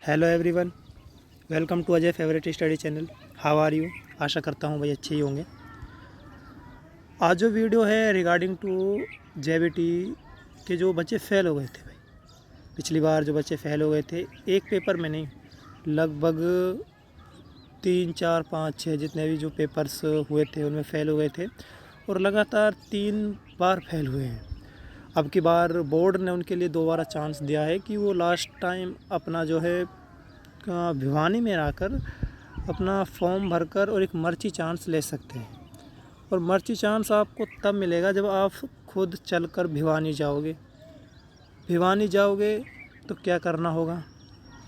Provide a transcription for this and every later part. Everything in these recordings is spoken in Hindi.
Hello everyone, welcome to Ajay favourite study channel. How are you? आशा करता हूँ भाई अच्छे ही होंगे। आज जो वीडियो है रिगार्डिंग टू जेबीटी के जो बच्चे फेल हो गए थे भाई। पिछली बार जो बच्चे फेल हो गए थे, एक पेपर में नहीं, लगभग 3 4 5 6 जितने भी जो पेपर्स हुए थे उनमें फ़ेल हो गए थे और लगातार 3 बार फेल हुए हैं। अब की बार बोर्ड ने उनके लिए दोबारा चांस दिया है कि वो लास्ट टाइम अपना जो है भिवानी में आकर अपना फॉर्म भरकर और एक मर्ची चांस ले सकते हैं। और मर्ची चांस आपको तब मिलेगा जब आप खुद चलकर भिवानी जाओगे। भिवानी जाओगे तो क्या करना होगा?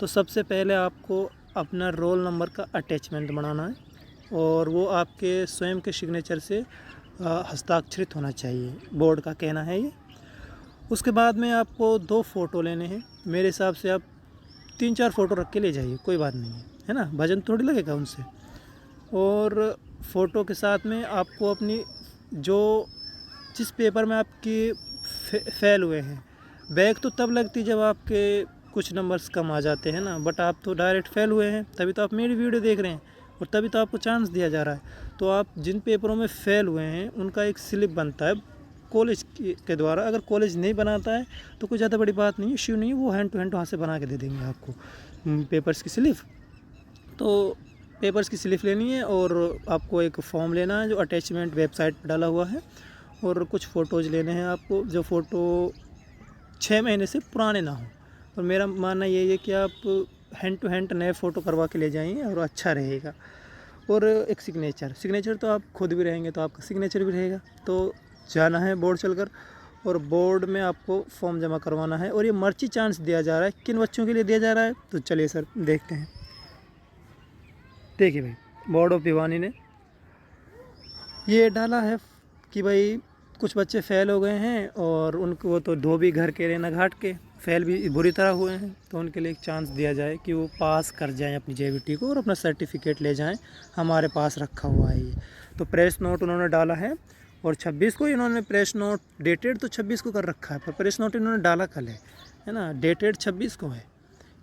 तो सबसे पहले आपको अपना रोल नंबर का अटैचमेंट बनाना है और वो आपके स्वयं के सिग्नेचर से हस्ताक्षरित होना चाहिए, बोर्ड का कहना है ये। उसके बाद में आपको 2 फ़ोटो लेने हैं। मेरे हिसाब से आप 3 4 फ़ोटो रख के ले जाइए, कोई बात नहीं है ना, भजन थोड़ी लगेगा उनसे। और फ़ोटो के साथ में आपको अपनी जो जिस पेपर में आपकी फेल हुए हैं, बैक तो तब लगती जब आपके कुछ नंबर्स कम आ जाते हैं ना, बट आप तो डायरेक्ट फेल हुए हैं, तभी तो आप मेरी वीडियो देख रहे हैं और तभी तो आपको चांस दिया जा रहा है। तो आप जिन पेपरों में फ़ेल हुए हैं उनका एक स्लिप बनता है कॉलेज के द्वारा। अगर कॉलेज नहीं बनाता है तो कोई ज़्यादा बड़ी बात नहीं है, इश्यू नहीं है, वो हैंड टू हैंड वहाँ से बना के दे देंगे आपको पेपर्स की स्लिप। तो पेपर्स की स्लिप लेनी है और आपको एक फॉर्म लेना है जो अटैचमेंट वेबसाइट पर डाला हुआ है, और कुछ फ़ोटोज़ लेने हैं आपको, जो फ़ोटो 6 महीने से पुराने ना हो। और मेरा मानना ये है कि आप हैंड टू हैंड नए फ़ोटो करवा के ले जाइए और अच्छा रहेगा। और एक सिग्नेचर तो आप खुद भी रहेंगे तो आपका सिग्नेचर भी रहेगा। तो जाना है बोर्ड चलकर और बोर्ड में आपको फॉर्म जमा करवाना है। और ये मर्ची चांस दिया जा रहा है, किन बच्चों के लिए दिया जा रहा है तो चलिए सर देखते हैं। देखिए भाई, बोर्ड ऑफ भिवानी ने ये डाला है कि भाई कुछ बच्चे फ़ेल हो गए हैं और उनको वो तो धोबी घर के रेना घाट के फ़ेल भी बुरी तरह हुए हैं, तो उनके लिए एक चांस दिया जाए कि वो पास कर जाएं अपनी जेबीटी को और अपना सर्टिफिकेट ले जाएं। हमारे पास रखा हुआ है ये। तो प्रेस नोट उन्होंने डाला है और 26 को इन्होंने प्रेस नोट डेटेड तो 26 को कर रखा है, पर प्रेस नोट इन्होंने डाला कल है ना, डेटेड 26 को है।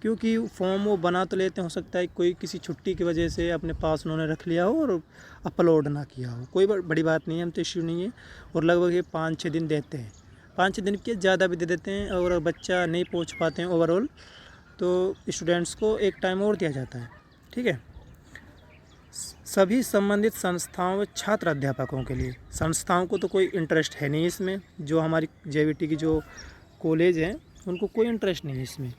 क्योंकि फॉर्म वो बना तो लेते, हो सकता है कोई किसी छुट्टी की वजह से अपने पास उन्होंने रख लिया हो और अपलोड ना किया हो, कोई बड़ी बात नहीं है, हम तो इश्यू नहीं है। और लगभग ये 5 6 दिन देते हैं, 5 6 दिन के ज़्यादा भी दे देते हैं। और बच्चा नहीं पहुंच पाते हैं ओवरऑल तो स्टूडेंट्स को एक टाइम और दिया जाता है, ठीक है। सभी संबंधित संस्थाओं व छात्र अध्यापकों के लिए, संस्थाओं को तो कोई इंटरेस्ट है नहीं इसमें, जो हमारी जेबीटी की जो कॉलेज हैं उनको कोई इंटरेस्ट नहीं है इसमें,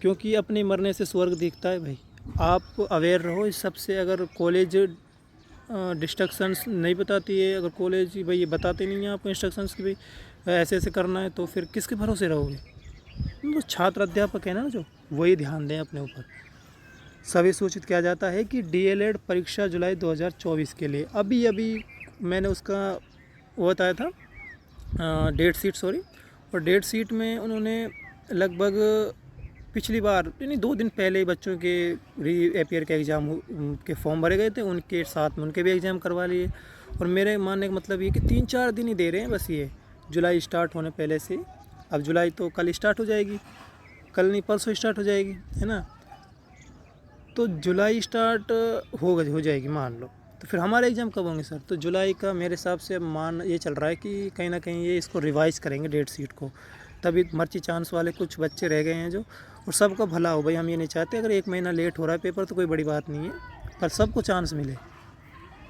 क्योंकि अपने मरने से स्वर्ग दिखता है भाई। आप अवेयर रहो इस सब से। अगर कॉलेज डिस्ट्रक्शंस नहीं बताती है, अगर कॉलेज भाई ये बताते नहीं हैं आपको इंस्ट्रक्शंस की भाई ऐसे ऐसे करना है, तो फिर किसके भरोसे रहोगे? तो छात्र अध्यापक है ना जो, वही ध्यान दें अपने ऊपर। सभी सूचित किया जाता है कि डीएलएड परीक्षा जुलाई 2024 के लिए अभी मैंने उसका वो बताया था डेट शीट, सॉरी। और डेट शीट में उन्होंने लगभग पिछली बार यानी 2 दिन पहले ही बच्चों के री एपियर के एग्ज़ाम के फॉर्म भरे गए थे, उनके साथ में उनके भी एग्ज़ाम करवा लिए। और मेरे मानने का मतलब ये कि 3 4 दिन ही दे रहे हैं बस, ये जुलाई स्टार्ट होने पहले से। अब जुलाई तो कल स्टार्ट हो जाएगी, कल नहीं परसों स्टार्ट हो जाएगी, है ना। तो जुलाई स्टार्ट हो जाएगी मान लो, तो फिर हमारे एग्ज़ाम कब होंगे सर? तो जुलाई का मेरे हिसाब से मान ये चल रहा है कि कहीं ना कहीं ये इसको रिवाइज़ करेंगे डेट शीट को, तभी मर्ची चांस वाले कुछ बच्चे रह गए हैं जो। और सबका भला हो भाई, हम ये नहीं चाहते अगर 1 महीना लेट हो रहा है पेपर तो कोई बड़ी बात नहीं है, पर सबको चांस मिले,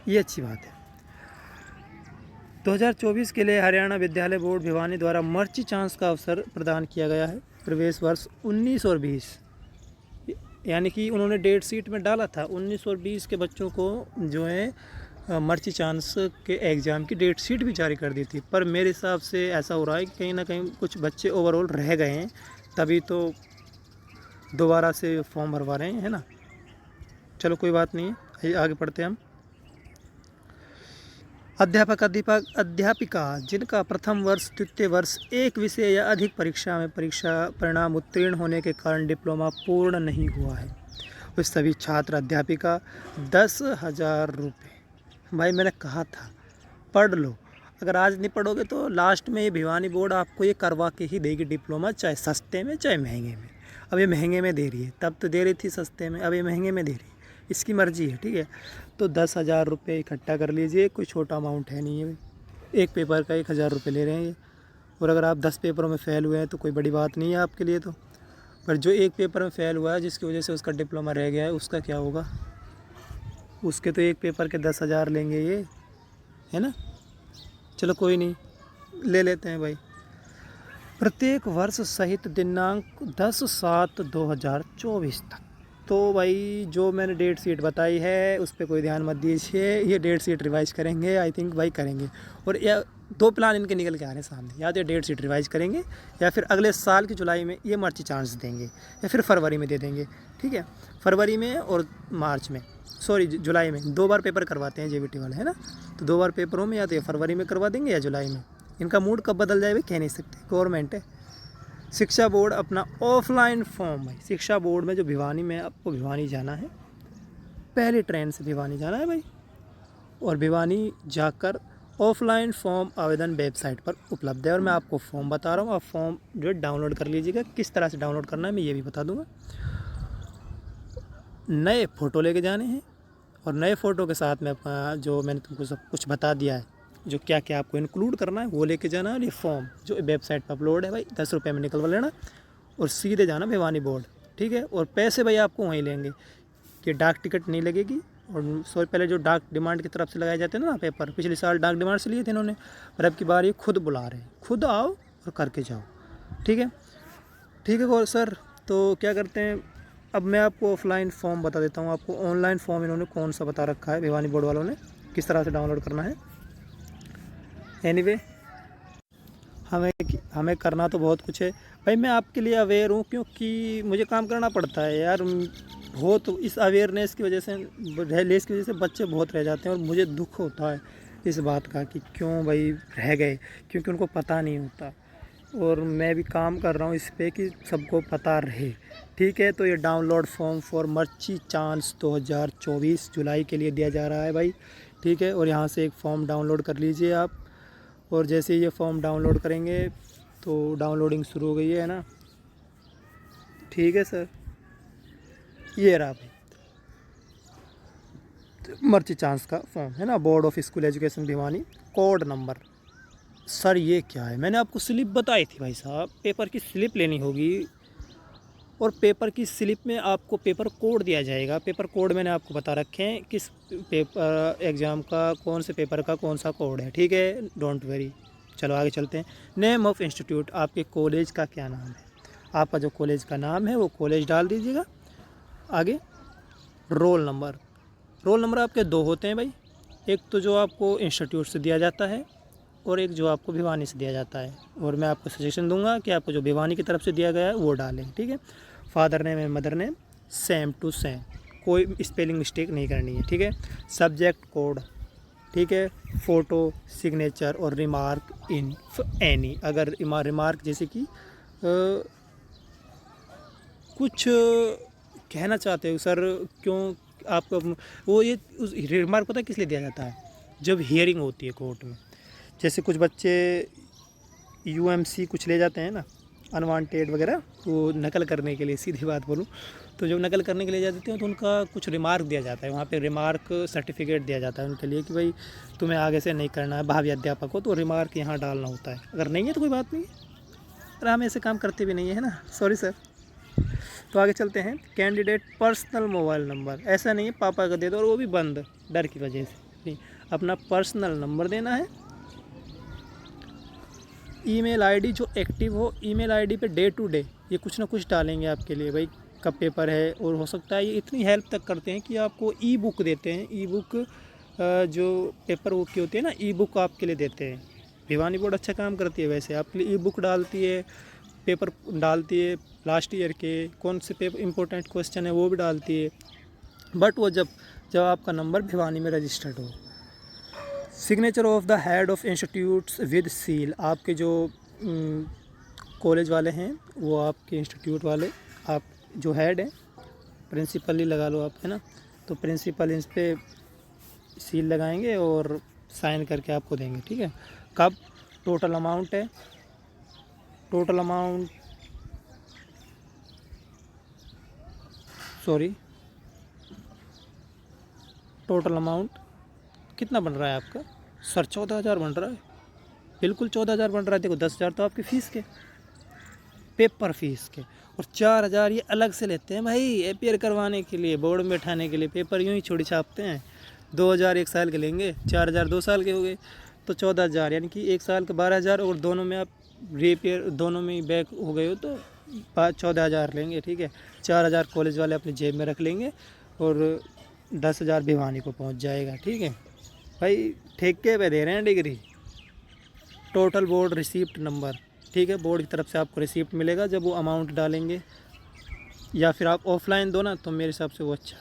ये अच्छी बात है। 2024 के लिए हरियाणा विद्यालय बोर्ड भिवानी द्वारा मर्ची चांस का अवसर प्रदान किया गया है। प्रवेश वर्ष 19 और 20, यानी कि उन्होंने डेट शीट में डाला था 19 और 20 के बच्चों को जो है मर्ची चांस के एग्ज़ाम की डेट शीट भी जारी कर दी थी। पर मेरे हिसाब से ऐसा हो रहा है कि कहीं ना कहीं कुछ बच्चे ओवरऑल रह गए हैं, तभी तो दोबारा से फॉर्म भरवा रहे हैं, है ना। चलो कोई बात नहीं है, आगे पढ़ते हैं हम। अध्यापिका जिनका प्रथम वर्ष द्वितीय वर्ष एक विषय या अधिक परीक्षा में परीक्षा परिणाम उत्तीर्ण होने के कारण डिप्लोमा पूर्ण नहीं हुआ है, वे सभी छात्र अध्यापिका 10,000 रुपये। भाई मैंने कहा था पढ़ लो, अगर आज नहीं पढ़ोगे तो लास्ट में ये भिवानी बोर्ड आपको ये करवा के ही देगी डिप्लोमा, चाहे सस्ते में चाहे महंगे में। अब ये महंगे में दे रही है, तब तो दे रही थी सस्ते में, अब ये महंगे में दे रही है, इसकी मर्ज़ी है, ठीक है। तो 10,000 रुपये इकट्ठा कर लीजिए, कोई छोटा अमाउंट है नहीं है, एक पेपर का 1,000 रुपये ले रहे हैं ये। और अगर आप 10 पेपरों में फ़ेल हुए हैं तो कोई बड़ी बात नहीं है आपके लिए तो। पर जो एक पेपर में फ़ेल हुआ है जिसकी वजह से उसका डिप्लोमा रह गया है, उसका क्या होगा? उसके तो एक पेपर के 10,000 लेंगे ये, है ना। चलो कोई नहीं, ले लेते हैं भाई। प्रत्येक वर्ष सहित दिनांक 10/7/2024 तक। तो भाई जो मैंने डेट शीट बताई है उस पर कोई ध्यान मत दीजिए, ये डेट शीट रिवाइज करेंगे, आई थिंक भाई करेंगे। और या 2 प्लान इनके निकल के आ रहे हैं सामने, या तो डेट शीट रिवाइज करेंगे या फिर अगले साल की जुलाई में ये मर्ची चांस देंगे, या फिर फरवरी में दे देंगे, ठीक है। फरवरी में और मार्च में, सॉरी जुलाई में 2 बार पेपर करवाते हैं जेबीटी वाले, है ना। तो 2 बार पेपरों में या तो ये फरवरी में करवा देंगे या जुलाई में। इनका मूड कब बदल जाए भाई कह नहीं सकते, गवर्नमेंट है। शिक्षा बोर्ड अपना ऑफलाइन फॉर्म, भाई शिक्षा बोर्ड में जो भिवानी में, आपको भिवानी जाना है, पहली ट्रेन से भिवानी जाना है भाई, और भिवानी जाकर ऑफलाइन फॉर्म आवेदन वेबसाइट पर उपलब्ध है। और मैं आपको फॉर्म बता रहा हूँ, आप फॉर्म जो है डाउनलोड कर लीजिएगा। किस तरह से डाउनलोड करना है मैं ये भी बता दूँगा। नए फ़ोटो लेके जाने हैं, और नए फ़ोटो के साथ में अपना जो मैंने तुमको सब कुछ बता दिया है, जो क्या क्या आपको इंक्लूड करना है वो लेके जाना है। और ये फॉर्म जो वेबसाइट पर अपलोड है भाई, 10 रुपये में निकलवा लेना और सीधे जाना भिवानी बोर्ड, ठीक है। और पैसे भाई आपको वहीं लेंगे, कि डाक टिकट नहीं लगेगी। और सौ पहले जो डाक डिमांड की तरफ से लगाए जाते हैं ना पेपर, पिछले साल डाक डिमांड से लिए थे इन्होंने, पर अब की बार ये खुद बुला रहे हैं, खुद आओ और करके जाओ, ठीक है। ठीक है और सर, तो क्या करते हैं, अब मैं आपको ऑफलाइन फॉर्म बता देता हूँ। आपको ऑनलाइन फॉर्म इन्होंने कौन सा बता रखा है भिवानी बोर्ड वालों ने, किस तरह से डाउनलोड करना है। एनीवे हमें हमें करना तो बहुत कुछ है भाई, मैं आपके लिए अवेयर हूँ क्योंकि मुझे काम करना पड़ता है यार। बहुत इस अवेयरनेस की वजह से, लेस की वजह से बच्चे बहुत रह जाते हैं, और मुझे दुख होता है इस बात का कि क्यों भाई रह गए, क्योंकि उनको पता नहीं होता। और मैं भी काम कर रहा हूँ इस पे कि सबको पता रहे, ठीक है। तो ये डाउनलोड फॉर्म फॉर मर्ची चांस 2024 जुलाई के लिए दिया जा रहा है भाई, ठीक है। और यहाँ से एक फ़ॉर्म डाउनलोड कर लीजिए आप, और जैसे ये फॉर्म डाउनलोड करेंगे तो डाउनलोडिंग शुरू हो गई है ना, ठीक है सर। ये रहा भाई मर्ची चांस का फॉर्म, है ना, board of school education Bhiwani, code number. Sir ये क्या है, मैंने आपको स्लिप बताई थी भाई साहब, पेपर की स्लिप लेनी होगी, और पेपर की स्लिप में आपको पेपर कोड दिया जाएगा। पेपर कोड मैंने आपको बता रखे हैं, किस पेपर एग्ज़ाम का कौन से पेपर का कौन सा कोड है, ठीक है, डोंट वेरी। चलो आगे चलते हैं। नेम ऑफ़ इंस्टीट्यूट, आपके कॉलेज का क्या नाम है, आपका जो कॉलेज का नाम है वो कॉलेज डाल दीजिएगा। आगे रोल नंबर, रोल नंबर आपके 2 होते हैं भाई, एक तो जो आपको इंस्टीट्यूट से दिया जाता है और एक जो आपको भिवानी से दिया जाता है। और मैं आपको सजेशन दूंगा कि आपको जो भिवानी की तरफ से दिया गया है वो डालें, ठीक है। Father name and mother name same to same, कोई स्पेलिंग मिस्टेक नहीं करनी है, ठीक है। सब्जेक्ट कोड, ठीक है। फ़ोटो, सिग्नेचर और रिमार्क इन एनी, अगर रिमार्क जैसे कि कुछ कहना चाहते हो सर, क्यों आपको वो ये उस रिमार्क पता है किस लिए दिया जाता है, जब हियरिंग होती है कोर्ट में। जैसे कुछ बच्चे यूएमसी कुछ ले जाते हैं ना, अनवांटेड वगैरह, वो नकल करने के लिए, सीधी बात बोलूँ तो जब नकल करने के लिए जा देते हैं तो उनका कुछ रिमार्क दिया जाता है, वहाँ पे रिमार्क सर्टिफिकेट दिया जाता है उनके लिए कि भाई तुम्हें आगे से नहीं करना है, भावी अध्यापक हो तो रिमार्क यहाँ डालना होता है। अगर नहीं है तो कोई बात नहीं है, पर हम ऐसे काम करते भी नहीं है ना, सॉरी सर। तो आगे चलते हैं। कैंडिडेट पर्सनल मोबाइल नंबर, ऐसा नहीं है पापा का दे दो और वो भी बंद डर की वजह से, नहीं, अपना पर्सनल नंबर देना है। ईमेल आईडी जो एक्टिव हो, ईमेल आईडी पे डे टू डे ये कुछ ना कुछ डालेंगे आपके लिए भाई, कब पेपर है। और हो सकता है ये इतनी हेल्प तक करते हैं कि आपको ई बुक देते हैं, ई बुक जो पेपर बुक की होती है ना, ई बुक आपके लिए देते हैं। भिवानी बोर्ड अच्छा काम करती है वैसे, आपके लिए ई बुक डालती है, पेपर डालती है, लास्ट ईयर के कौन से पेपर इंपॉर्टेंट क्वेश्चन है वो भी डालती है। बट वो जब जब आपका नंबर भिवानी में रजिस्टर्ड हो। Signature of the head of institutes with seal, आपके जो कॉलेज वाले हैं वो आपके इंस्टीट्यूट वाले, आप जो हेड हैं, प्रिंसिपल ही लगा लो आप, है ना, तो प्रिंसिपल इस पर सील लगाएंगे और साइन करके आपको देंगे, ठीक है। कब, टोटल अमाउंट है, total amount sorry, total amount कितना बन रहा है आपका सर? 14,000 बन रहा है, बिल्कुल 14,000 बन रहा है। देखो 10,000 तो आपकी फ़ीस के, पेपर फीस के, और 4,000 ये अलग से लेते हैं भाई अपियर करवाने के लिए, बोर्ड में बैठाने के लिए। पेपर यूँ ही छोड़ी छापते हैं। 2,000 एक साल के लेंगे, 4,000 2 साल के हो गए, तो 14,000, यानी कि एक साल का 12,000, और दोनों में आप रीपेयर दोनों में ही बैक हो गए हो तो 14,000 लेंगे, ठीक है। 4,000 कॉलेज वाले अपनी जेब में रख लेंगे और 10,000 भिवानी को पहुंच जाएगा, ठीक है भाई। ठेके पे दे रहे हैं degree. Total board receipt number, ठीक है, बोर्ड की तरफ से आपको रिसिप्ट मिलेगा जब वो अमाउंट डालेंगे, या फिर आप ऑफलाइन दो ना तो मेरे हिसाब से वो अच्छा।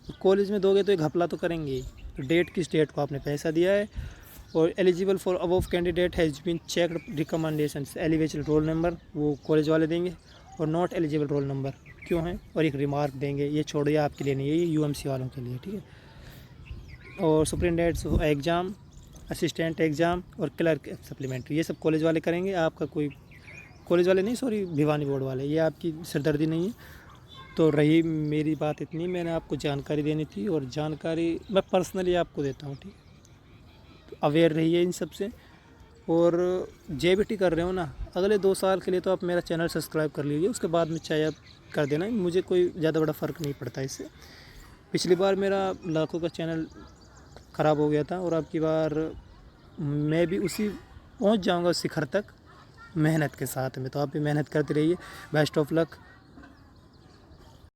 तो कॉलेज में दोगे तो एक घपला तो करेंगे ही। तो डेट किस डेट को आपने पैसा दिया है, और eligible for above candidate has been checked recommendation, eligible roll number वो कॉलेज वाले देंगे, और नॉट एलिजिबल रोल नंबर क्यों है, और एक रिमार्क देंगे। ये छोड़िए, आपके लिए नहीं है, ये यूएमसी वालों के लिए, ठीक है। और सुपरिटेंडेंट एग्ज़ाम, असिस्टेंट एग्ज़ाम और क्लर्क सप्लीमेंट्री, ये सब कॉलेज वाले करेंगे। आपका कोई कॉलेज वाले नहीं, सॉरी भिवानी बोर्ड वाले, ये आपकी सिरदर्दी नहीं है। तो रही मेरी बात इतनी, मैंने आपको जानकारी देनी थी, और जानकारी मैं पर्सनली आपको देता हूँ, ठीक है। तो अवेयर रहिए इन सब से। और जेबीटी कर रहे हो ना, अगले 2 साल के लिए तो आप मेरा चैनल सब्सक्राइब कर लीजिए, उसके बाद में चाहे आप कर देना, मुझे कोई ज़्यादा बड़ा फ़र्क नहीं पड़ता इससे। पिछली बार मेरा लाखों का चैनल ख़राब हो गया था, और अब की बार मैं भी उसी पहुंच जाऊंगा शिखर तक मेहनत के साथ में। तो आप भी मेहनत करते रहिए। Best of luck.